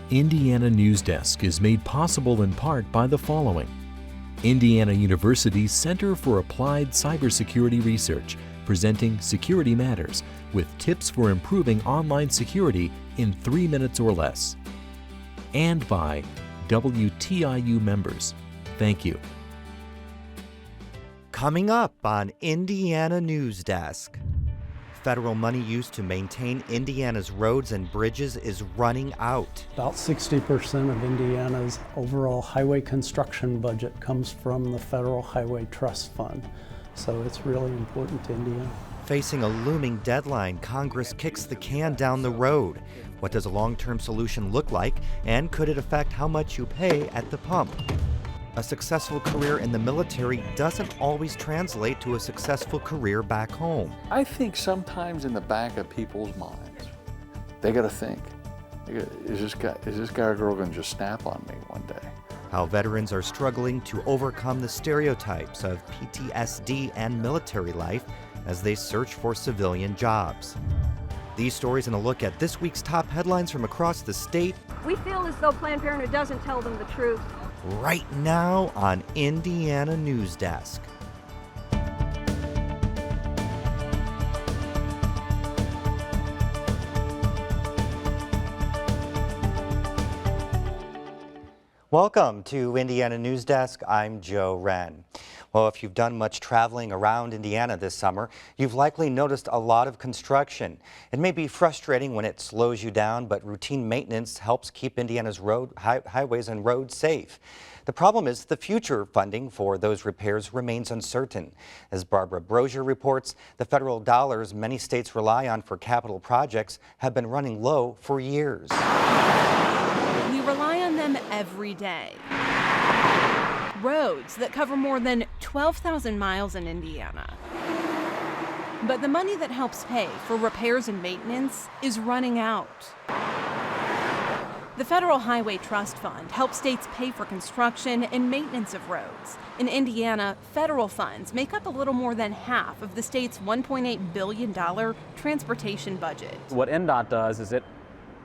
Indiana Newsdesk is made possible in part by the following. Indiana University's Center for Applied Cybersecurity Research, presenting Security Matters, with tips for improving online security in 3 minutes or less. And by WTIU members. Thank you. Coming up on Indiana Newsdesk. Federal money used to maintain Indiana's roads and bridges is running out. About 60% of Indiana's overall highway construction budget comes from the Federal Highway Trust Fund, so it's really important to Indiana. Facing a looming deadline, Congress kicks the can down the road. What does a long-term solution look like, and could it affect how much you pay at the pump? A successful career in the military doesn't always translate to a successful career back home. I think sometimes in the back of people's minds, they got to think, is this guy or girl going to just snap on me one day? How veterans are struggling to overcome the stereotypes of PTSD and military life as they search for civilian jobs. These stories and a look at this week's top headlines from across the state. We feel as though Planned Parenthood doesn't tell them the truth. Right now on Indiana Newsdesk. Welcome to Indiana Newsdesk. I'm Joe Wren. Well, if you've done much traveling around Indiana this summer, you've likely noticed a lot of construction. It may be frustrating when it slows you down, but routine maintenance helps keep Indiana's highways and roads safe. The problem is the future funding for those repairs remains uncertain. As Barbara Brozier reports, the federal dollars many states rely on for capital projects have been running low for years. We rely on them every day. Roads that cover more than 12,000 miles in Indiana. But the money that helps pay for repairs and maintenance is running out. The Federal Highway Trust Fund helps states pay for construction and maintenance of roads. In Indiana, federal funds make up a little more than half of the state's $1.8 billion transportation budget. What NDOT does is it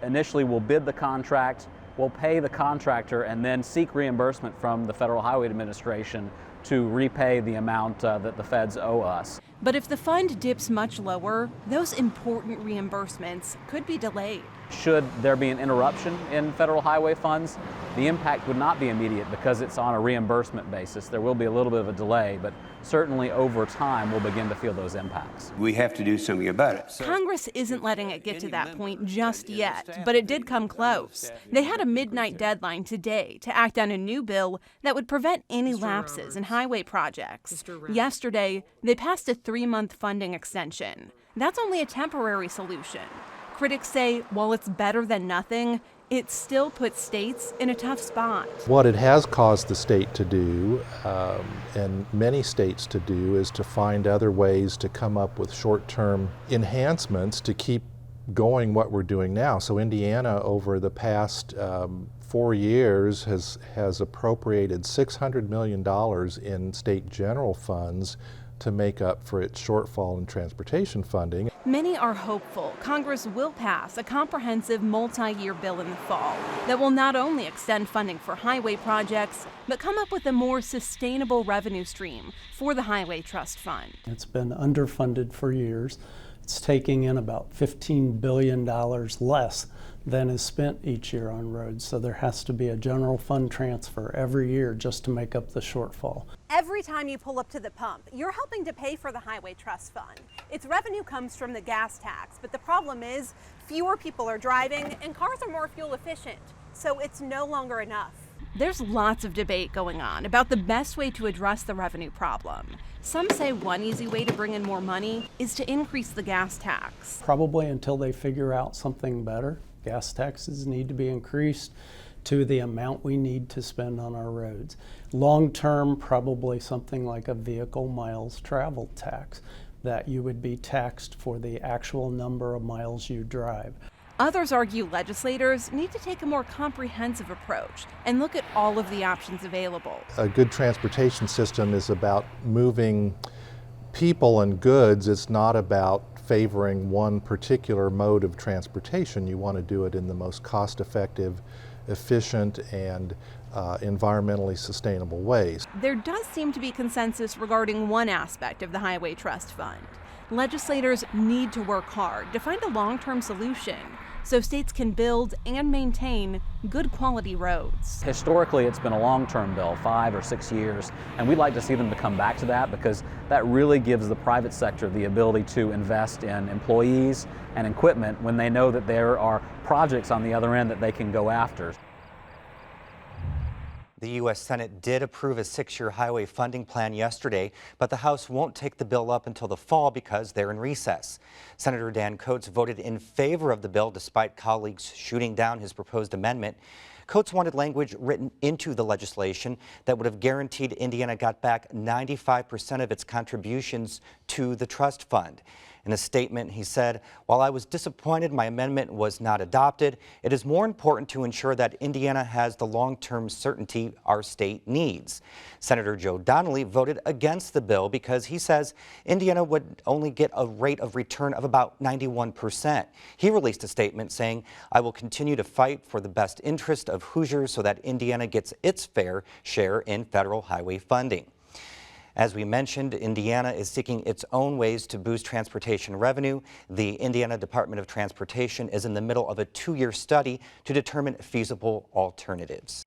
initially will bid the contract, will pay the contractor, and then seek reimbursement from the Federal Highway Administration to repay the amount that the feds owe us. But if the fund dips much lower, those important reimbursements could be delayed. Should there be an interruption in federal highway funds, the impact would not be immediate because it's on a reimbursement basis. There will be a little bit of a delay, but certainly over time we'll begin to feel those impacts. We have to do something about it. Congress isn't letting it get to that point just yet, but it did come close. They had a midnight deadline today to act on a new bill that would prevent any lapses in highway projects. Yesterday, they passed a 3-month funding extension. That's only a temporary solution. Critics say while it's better than nothing, it still puts states in a tough spot. What it has caused the state to do, and many states to do, is to find other ways to come up with short-term enhancements to keep going what we're doing now. So Indiana, over the past 4 years, has appropriated $600 million in state general funds to make up for its shortfall in transportation funding. Many are hopeful Congress will pass a comprehensive multi-year bill in the fall that will not only extend funding for highway projects, but come up with a more sustainable revenue stream for the Highway Trust Fund. It's been underfunded for years. It's taking in about $15 billion less than is spent each year on roads. So there has to be a general fund transfer every year just to make up the shortfall. Every time you pull up to the pump, you're helping to pay for the Highway Trust Fund. Its revenue comes from the gas tax, but the problem is fewer people are driving and cars are more fuel efficient, so it's no longer enough. There's lots of debate going on about the best way to address the revenue problem. Some say one easy way to bring in more money is to increase the gas tax. Probably until they figure out something better, gas taxes need to be increased to the amount we need to spend on our roads. Long term, probably something like a vehicle miles traveled tax, that you would be taxed for the actual number of miles you drive. Others argue legislators need to take a more comprehensive approach and look at all of the options available. A good transportation system is about moving people and goods. It's not about favoring one particular mode of transportation. You want to do it in the most cost-effective efficient and environmentally sustainable ways. There does seem to be consensus regarding one aspect of the Highway Trust Fund. Legislators need to work hard to find a long-term solution so states can build and maintain good quality roads. Historically, it's been a long-term bill, 5 or 6 years, and we'd like to see them to come back to that because that really gives the private sector the ability to invest in employees and equipment when they know that there are projects on the other end that they can go after. The U.S. Senate did approve a 6-year highway funding plan yesterday, but the House won't take the bill up until the fall because they're in recess. Senator Dan Coates voted in favor of the bill despite colleagues shooting down his proposed amendment. Coates wanted language written into the legislation that would have guaranteed Indiana got back 95% of its contributions to the trust fund. In a statement, he said, "While I was disappointed my amendment was not adopted, it is more important to ensure that Indiana has the long-term certainty our state needs." Senator Joe Donnelly voted against the bill because he says Indiana would only get a rate of return of about 91%. He released a statement saying, "I will continue to fight for the best interest of Hoosiers so that Indiana gets its fair share in federal highway funding." As we mentioned, Indiana is seeking its own ways to boost transportation revenue. The Indiana Department of Transportation is in the middle of a 2-year study to determine feasible alternatives.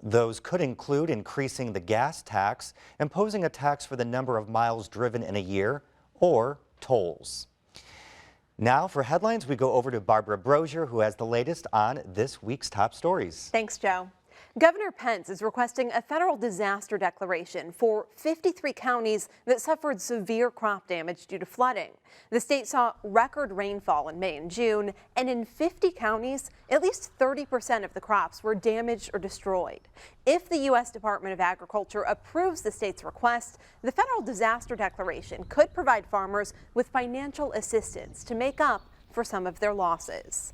Those could include increasing the gas tax, imposing a tax for the number of miles driven in a year, or tolls. Now for headlines, we go over to Barbara Brosier, who has the latest on this week's top stories. Thanks, Joe. Governor Pence is requesting a federal disaster declaration for 53 counties that suffered severe crop damage due to flooding. The state saw record rainfall in May and June, and in 50 counties, at least 30% of the crops were damaged or destroyed. If the U.S. Department of Agriculture approves the state's request, the federal disaster declaration could provide farmers with financial assistance to make up for some of their losses.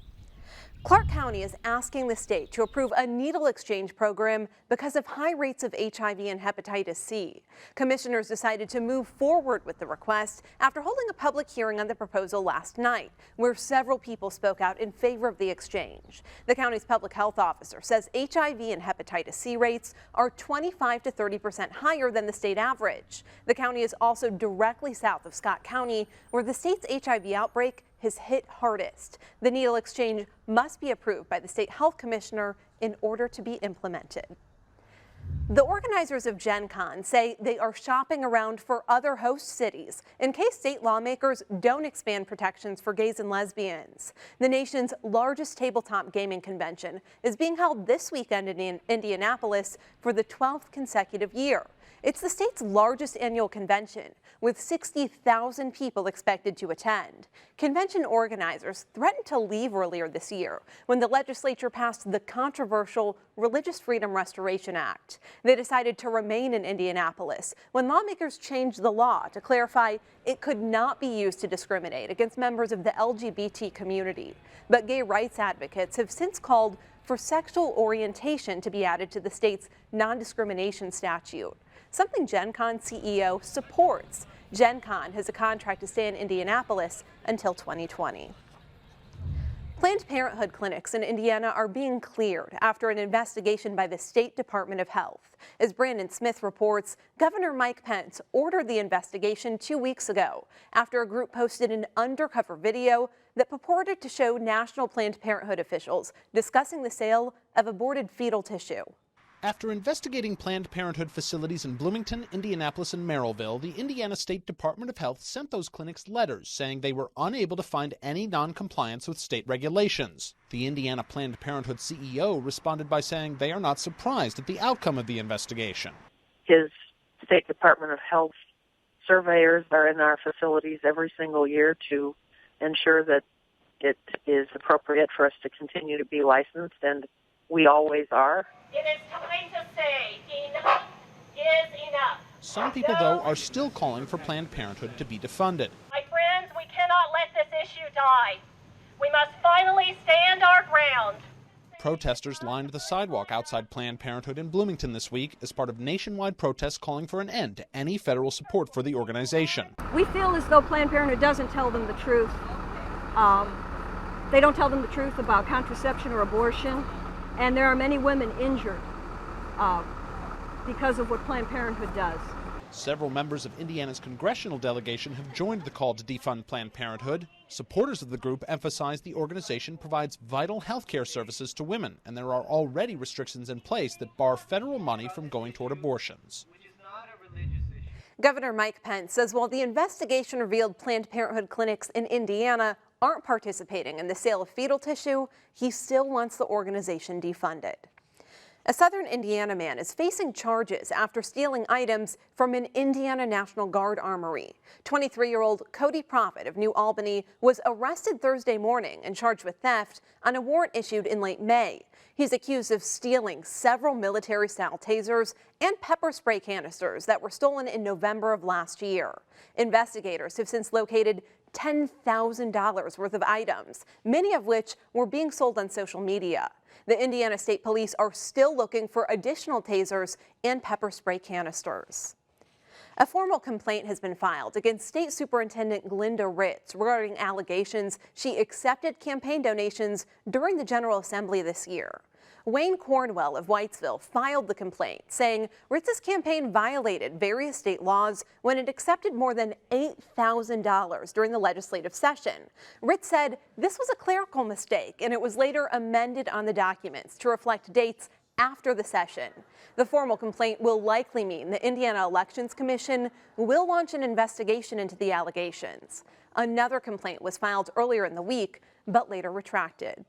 Clark County is asking the state to approve a needle exchange program because of high rates of HIV and hepatitis C. Commissioners decided to move forward with the request after holding a public hearing on the proposal last night, where several people spoke out in favor of the exchange. The county's public health officer says HIV and hepatitis C rates are 25 to 30% higher than the state average. The county is also directly south of Scott County, where the state's HIV outbreak has hit hardest. The needle exchange must be approved by the state health commissioner in order to be implemented. The organizers of Gen Con say they are shopping around for other host cities in case state lawmakers don't expand protections for gays and lesbians. The nation's largest tabletop gaming convention is being held this weekend in Indianapolis for the 12th consecutive year. It's the state's largest annual convention, with 60,000 people expected to attend. Convention organizers threatened to leave earlier this year when the legislature passed the controversial Religious Freedom Restoration Act. They decided to remain in Indianapolis when lawmakers changed the law to clarify it could not be used to discriminate against members of the LGBT community. But gay rights advocates have since called for sexual orientation to be added to the state's non-discrimination statute, something Gen Con CEO supports. Gen Con has a contract to stay in Indianapolis until 2020. Planned Parenthood clinics in Indiana are being cleared after an investigation by the State Department of Health. As Brandon Smith reports, Governor Mike Pence ordered the investigation 2 weeks ago after a group posted an undercover video that purported to show National Planned Parenthood officials discussing the sale of aborted fetal tissue. After investigating Planned Parenthood facilities in Bloomington, Indianapolis, and Merrillville, the Indiana State Department of Health sent those clinics letters saying they were unable to find any non-compliance with state regulations. The Indiana Planned Parenthood CEO responded by saying they are not surprised at the outcome of the investigation. His State Department of Health surveyors are in our facilities every single year to ensure that it is appropriate for us to continue to be licensed, and we always are. It is time to say enough is enough. Some people, though, are still calling for Planned Parenthood to be defunded. My friends, we cannot let this issue die. We must finally stand our ground. Protesters lined the sidewalk outside Planned Parenthood in Bloomington this week as part of nationwide protests calling for an end to any federal support for the organization. We feel as though Planned Parenthood doesn't tell them the truth. They don't tell them the truth about contraception or abortion. And there are many women injured because of what Planned Parenthood does. Several members of Indiana's congressional delegation have joined the call to defund Planned Parenthood. Supporters of the group emphasize the organization provides vital health care services to women, and there are already restrictions in place that bar federal money from going toward abortions. Governor Mike Pence says while the investigation revealed Planned Parenthood clinics in Indiana aren't participating in the sale of fetal tissue, he still wants the organization defunded. A southern Indiana man is facing charges after stealing items from an Indiana National Guard armory. 23-year-old Cody Profit of New Albany was arrested Thursday morning and charged with theft on a warrant issued in late May. He's accused of stealing several military-style tasers and pepper spray canisters that were stolen in November of last year. Investigators have since located $10,000 worth of items, many of which were being sold on social media. The Indiana State Police are still looking for additional tasers and pepper spray canisters. A formal complaint has been filed against State Superintendent Glinda Ritz regarding allegations she accepted campaign donations during the General Assembly this year. Wayne Cornwell of Whitesville filed the complaint, saying Ritz's campaign violated various state laws when it accepted more than $8,000 during the legislative session. Ritz said this was a clerical mistake, and it was later amended on the documents to reflect dates after the session. The formal complaint will likely mean the Indiana Elections Commission will launch an investigation into the allegations. Another complaint was filed earlier in the week, but later retracted.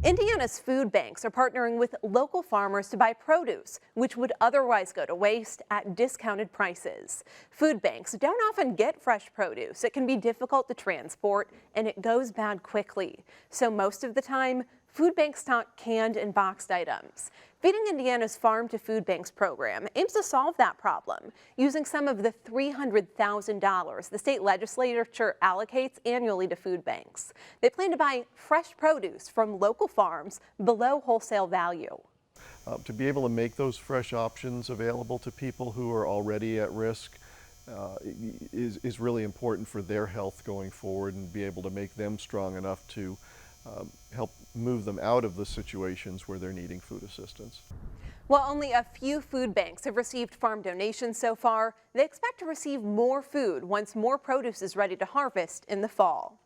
Indiana's food banks are partnering with local farmers to buy produce, which would otherwise go to waste at discounted prices. Food banks don't often get fresh produce. It can be difficult to transport, and it goes bad quickly. So most of the time, food banks stock canned and boxed items. Feeding Indiana's Farm to Food Banks program aims to solve that problem using some of the $300,000 the state legislature allocates annually to food banks. They plan to buy fresh produce from local farms below wholesale value. To be able to make those fresh options available to people who are already at risk is really important for their health going forward, and be able to make them strong enough to help move them out of the situations where they're needing food assistance. While only a few food banks have received farm donations so far, they expect to receive more food once more produce is ready to harvest in the fall.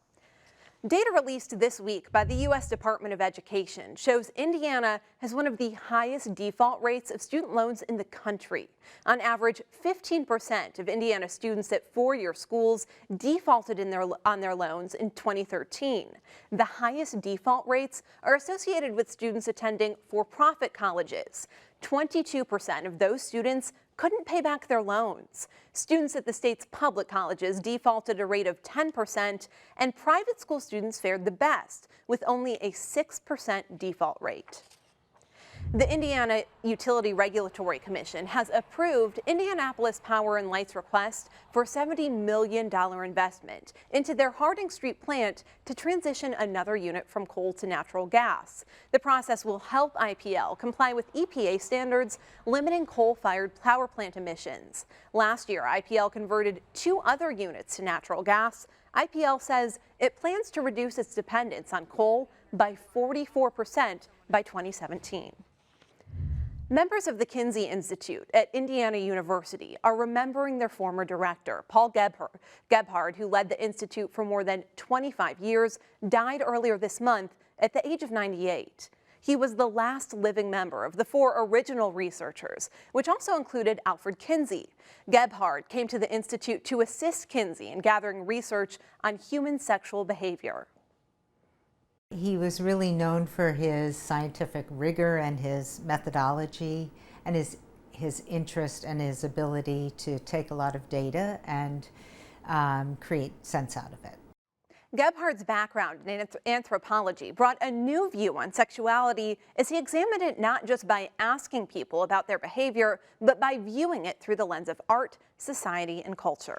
Data released this week by the U.S. Department of Education shows Indiana has one of the highest default rates of student loans in the country. On average, 15% of Indiana students at four-year schools defaulted on their loans in 2013. The highest default rates are associated with students attending for-profit colleges. 22% of those students couldn't pay back their loans. Students at the state's public colleges defaulted at a rate of 10%, and private school students fared the best, with only a 6% default rate. The Indiana Utility Regulatory Commission has approved Indianapolis Power and Light's request for a $70 million investment into their Harding Street plant to transition another unit from coal to natural gas. The process will help IPL comply with EPA standards limiting coal-fired power plant emissions. Last year, IPL converted 2 other units to natural gas. IPL says it plans to reduce its dependence on coal by 44% by 2017. Members of the Kinsey Institute at Indiana University are remembering their former director, Paul Gebhard, who led the institute for more than 25 years, died earlier this month at the age of 98. He was the last living member of the 4 original researchers, which also included Alfred Kinsey. Gebhard came to the institute to assist Kinsey in gathering research on human sexual behavior. He was really known for his scientific rigor and his methodology, and his interest and his ability to take a lot of data and create sense out of it. Gebhard's background in anthropology brought a new view on sexuality as he examined it not just by asking people about their behavior, but by viewing it through the lens of art, society, and culture.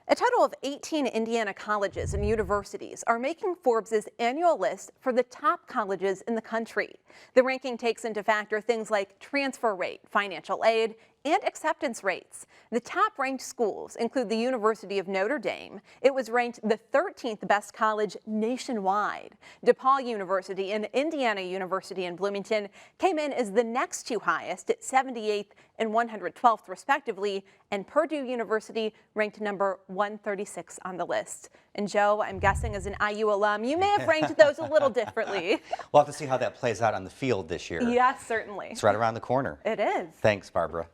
A total of 18 Indiana colleges and universities are making Forbes' annual list for the top colleges in the country. The ranking takes into factor things like transfer rate, financial aid, and acceptance rates. The top-ranked schools include the University of Notre Dame. It was ranked the 13th best college nationwide. DePaul University and Indiana University in Bloomington came in as the next two highest at 78th and 112th respectively, and Purdue University ranked number 136 on the list. And Joe, I'm guessing as an IU alum, you may have ranked those a little differently. We'll have to see how that plays out on the field this year. Yes, certainly. It's right around the corner. It is. Thanks, Barbara.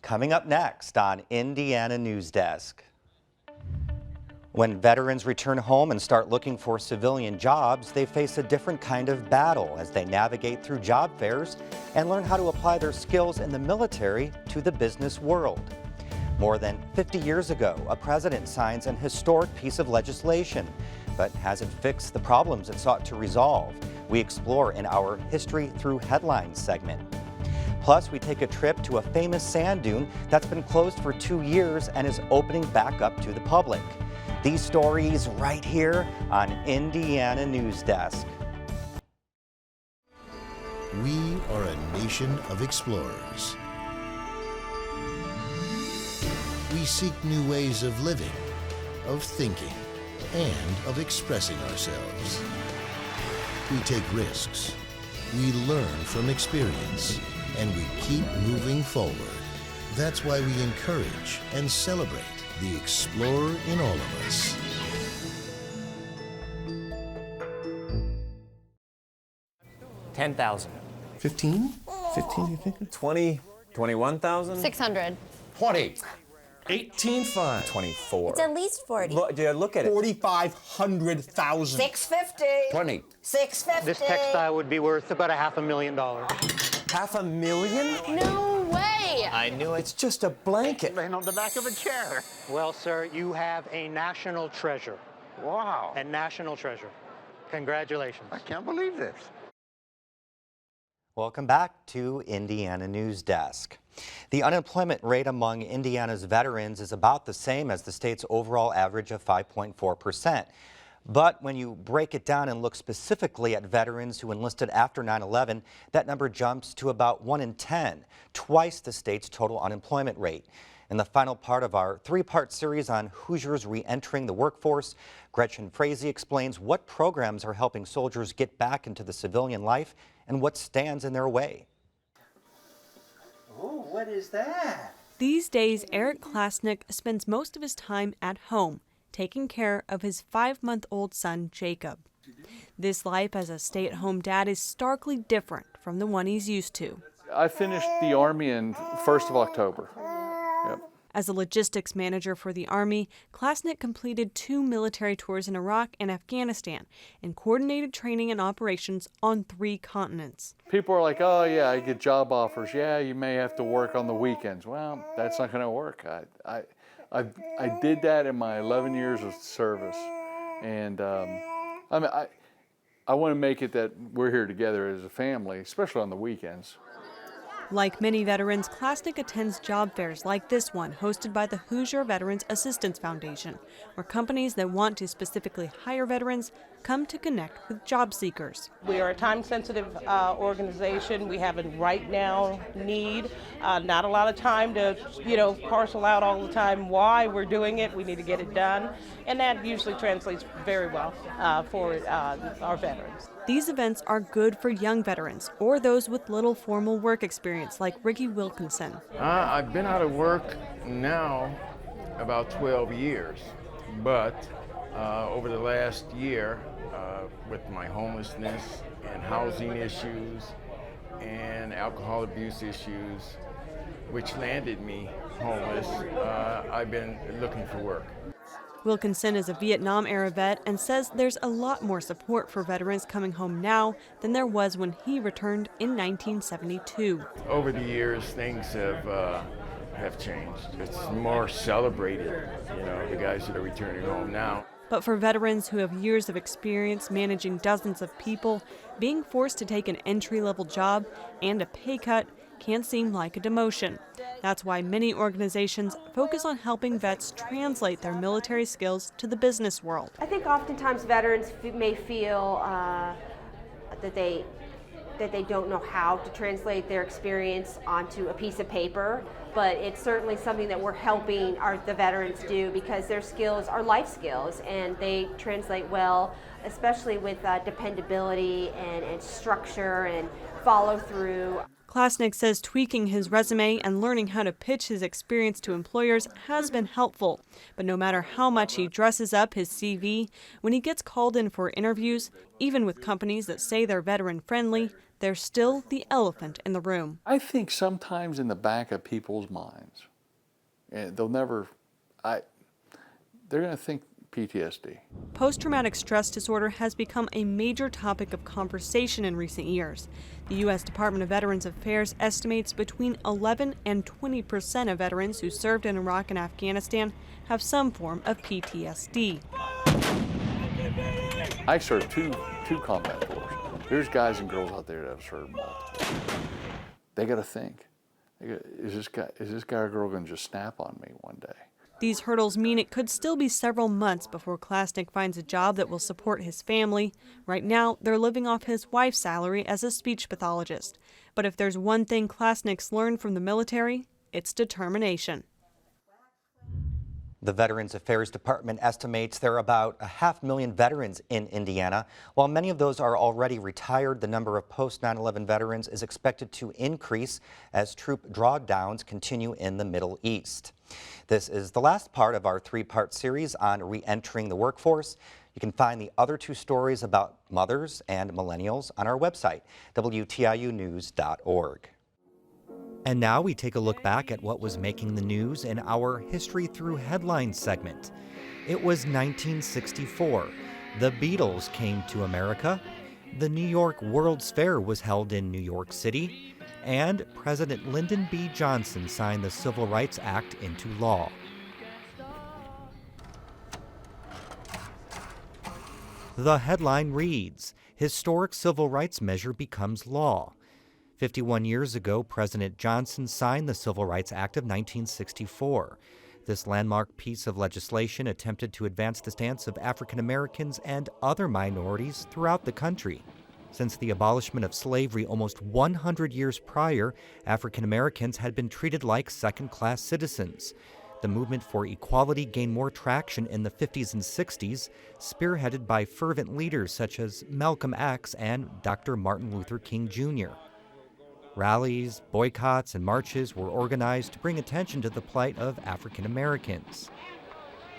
Coming up next on Indiana Newsdesk. When veterans return home and start looking for civilian jobs, they face a different kind of battle as they navigate through job fairs and learn how to apply their skills in the military to the business world. More than 50 years ago, a president signs an historic piece of legislation, but has it fixed the problems it sought to resolve? We explore in our History Through Headlines segment. Plus, we take a trip to a famous sand dune that's been closed for 2 years and is opening back up to the public. These stories right here on Indiana Newsdesk. We are a nation of explorers. We seek new ways of living, of thinking, and of expressing ourselves. We take risks, we learn from experience, and we keep moving forward. That's why we encourage and celebrate the explorer in all of us. $10,000. 15? 15, you think? 20, 21,000? 600. 20. 18.5. 24. It's at least 40. Look at it. 4,500,000. 650. 20. 650. This textile would be worth about $500,000. $500,000? No way. I knew it. It's just a blanket. Laying on the back of a chair. Well, sir, you have a national treasure. Wow. A national treasure. Congratulations. I can't believe this. Welcome back to Indiana Newsdesk. The unemployment rate among Indiana's veterans is about the same as the state's overall average of 5.4%. But when you break it down and look specifically at veterans who enlisted after 9/11, that number jumps to about 1 in 10, twice the state's total unemployment rate. In the final part of our three-part series on Hoosiers re-entering the workforce, Gretchen Frazee explains what programs are helping soldiers get back into the civilian life and what stands in their way. Oh, what is that? These days, Eric Klasnick spends most of his time at home, taking care of his 5-month-old son, Jacob. This life as a stay-at-home dad is starkly different from the one he's used to. I finished the Army in 1st of October. Yep. As a logistics manager for the Army, Klasnick completed 2 military tours in Iraq and Afghanistan and coordinated training and operations on 3 continents. People are like, oh yeah, I get job offers. Yeah, you may have to work on the weekends. Well, that's not going to work. I did that in my 11 years of service, and I want to make it that we're here together as a family, especially on the weekends. Like many veterans, Klasnick attends job fairs like this one, hosted by the Hoosier Veterans Assistance Foundation, where companies that want to specifically hire veterans come to connect with job seekers. We are a time-sensitive organization. We have a right now need, not a lot of time to, parcel out all the time why we're doing it. We need to get it done, and that usually translates very well for our veterans. These events are good for young veterans or those with little formal work experience, like Ricky Wilkinson. I've been out of work now about 12 years, but over the last year, with my homelessness and housing issues and alcohol abuse issues, which landed me homeless, I've been looking for work. Wilkinson is a Vietnam-era vet and says there's a lot more support for veterans coming home now than there was when he returned in 1972. Over the years, things have changed. It's more celebrated, the guys that are returning home now. But for veterans who have years of experience managing dozens of people, being forced to take an entry-level job and a pay cut can seem like a demotion. That's why many organizations focus on helping vets translate their military skills to the business world. I think oftentimes veterans may feel that they that they don't know how to translate their experience onto a piece of paper, but it's certainly something that we're helping the veterans do because their skills are life skills and they translate well, especially with dependability and structure and follow through. Klasnick says tweaking his resume and learning how to pitch his experience to employers has been helpful. But no matter how much he dresses up his CV, when he gets called in for interviews, even with companies that say they're veteran-friendly, there's still the elephant in the room. I think sometimes in the back of people's minds, and they're going to think PTSD. Post-traumatic stress disorder has become a major topic of conversation in recent years. The U.S. Department of Veterans Affairs estimates between 11 and 20% of veterans who served in Iraq and Afghanistan have some form of PTSD. I served two combat tours. There's guys and girls out there that have served multiple. They got to think, is this guy or girl going to just snap on me one day? These hurdles mean it could still be several months before Klasnick finds a job that will support his family. Right now, they're living off his wife's salary as a speech pathologist. But if there's one thing Klasnick's learned from the military, it's determination. The Veterans Affairs Department estimates there are about 500,000 veterans in Indiana. While many of those are already retired, the number of post-9/11 veterans is expected to increase as troop drawdowns continue in the Middle East. This is the last part of our three-part series on re-entering the workforce. You can find the other two stories about mothers and millennials on our website, WTIUnews.org. And now we take a look back at what was making the news in our History Through Headlines segment. It was 1964. The Beatles came to America. The New York World's Fair was held in New York City. And President Lyndon B. Johnson signed the Civil Rights Act into law. The headline reads, Historic Civil Rights Measure Becomes Law. 51 years ago, President Johnson signed the Civil Rights Act of 1964. This landmark piece of legislation attempted to advance the stance of African Americans and other minorities throughout the country. Since the abolishment of slavery almost 100 years prior, African Americans had been treated like second-class citizens. The movement for equality gained more traction in the 50s and 60s, spearheaded by fervent leaders such as Malcolm X and Dr. Martin Luther King Jr. Rallies, boycotts, and marches were organized to bring attention to the plight of African Americans.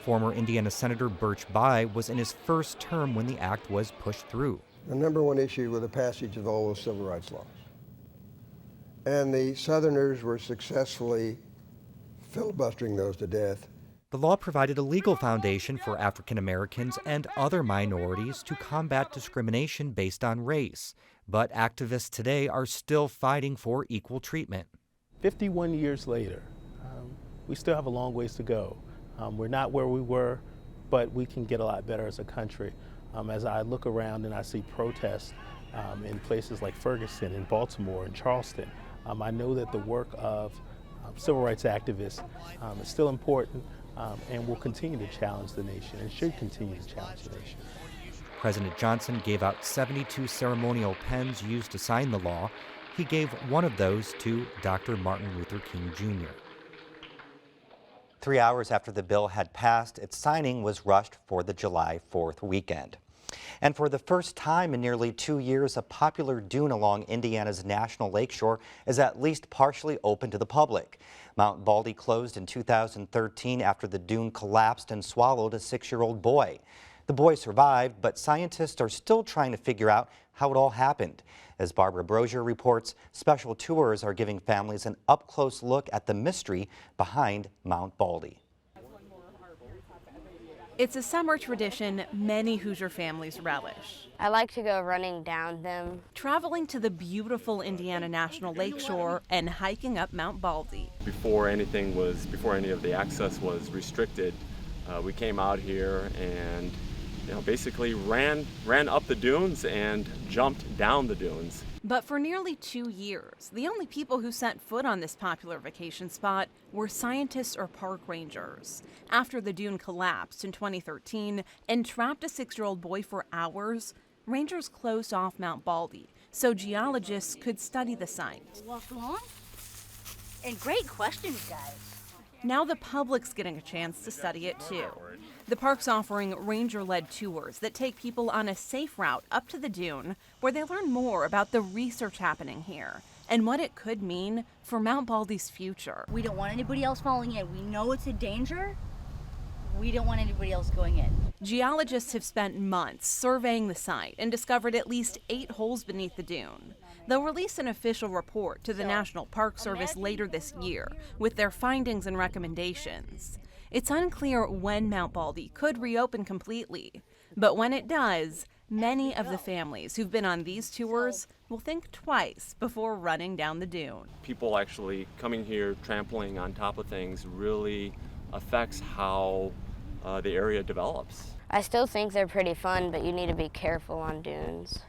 Former Indiana Senator Birch Bayh was in his first term when the act was pushed through. The number one issue was the passage of all those civil rights laws. And the Southerners were successfully filibustering those to death. The law provided a legal foundation for African Americans and other minorities to combat discrimination based on race. But activists today are still fighting for equal treatment. 51 years later, we still have a long ways to go. We're not where we were, but we can get a lot better as a country. As I look around and I see protests in places like Ferguson, in Baltimore, in Charleston, I know that the work of civil rights activists is still important and will continue to challenge the nation and should continue to challenge the nation. President Johnson gave out 72 ceremonial pens used to sign the law. He gave one of those to Dr. Martin Luther King Jr. 3 hours after the bill had passed, its signing was rushed for the July 4th weekend. And for the first time in nearly 2 years, a popular dune along Indiana's National Lakeshore is at least partially open to the public. Mount Baldy closed in 2013 after the dune collapsed and swallowed a 6-year-old boy. The boy survived, but scientists are still trying to figure out how it all happened. As Barbara Brozier reports, special tours are giving families an up-close look at the mystery behind Mount Baldy. It's a summer tradition many Hoosier families relish. I like to go running down them. Traveling to the beautiful Indiana National Lakeshore and hiking up Mount Baldy. Before any of the access was restricted, we came out here and basically ran up the dunes and jumped down the dunes. But for nearly 2 years, the only people who set foot on this popular vacation spot were scientists or park rangers. After the dune collapsed in 2013 and trapped a 6-year-old boy for hours, rangers closed off Mount Baldy so geologists could study the site. Walk along. And great questions, guys. Now the public's getting a chance to study it too. The park's offering ranger-led tours that take people on a safe route up to the dune, where they learn more about the research happening here and what it could mean for Mount Baldy's future. We don't want anybody else falling in. We know it's a danger. We don't want anybody else going in. Geologists have spent months surveying the site and discovered at least 8 holes beneath the dune. They'll release an official report to the National Park Service later this year with their findings and recommendations. It's unclear when Mount Baldy could reopen completely, but when it does, many of the families who've been on these tours will think twice before running down the dune. People actually coming here, trampling on top of things really affects how the area develops. I still think they're pretty fun, but you need to be careful on dunes.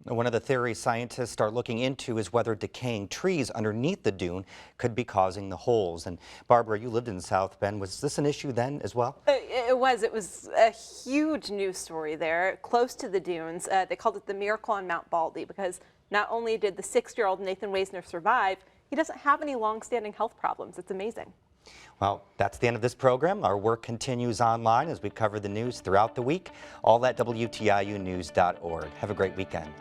One of the theories scientists are looking into is whether decaying trees underneath the dune could be causing the holes. And Barbara, you lived in South Bend. Was this an issue then as well? It was a huge news story there, close to the dunes. They called it the miracle on Mount Baldy because not only did the 6-year-old Nathan Waisner survive, he doesn't have any long-standing health problems. It's amazing. Well, that's the end of this program. Our work continues online as we cover the news throughout the week, all at WTIUnews.org. Have a great weekend.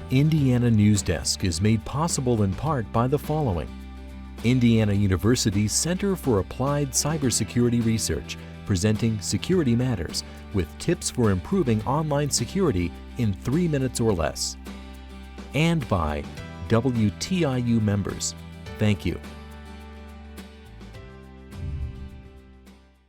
Indiana Newsdesk is made possible in part by the following: Indiana University's Center for Applied Cybersecurity Research, presenting Security Matters, with tips for improving online security in 3 minutes or less. And by WTIU members. Thank you.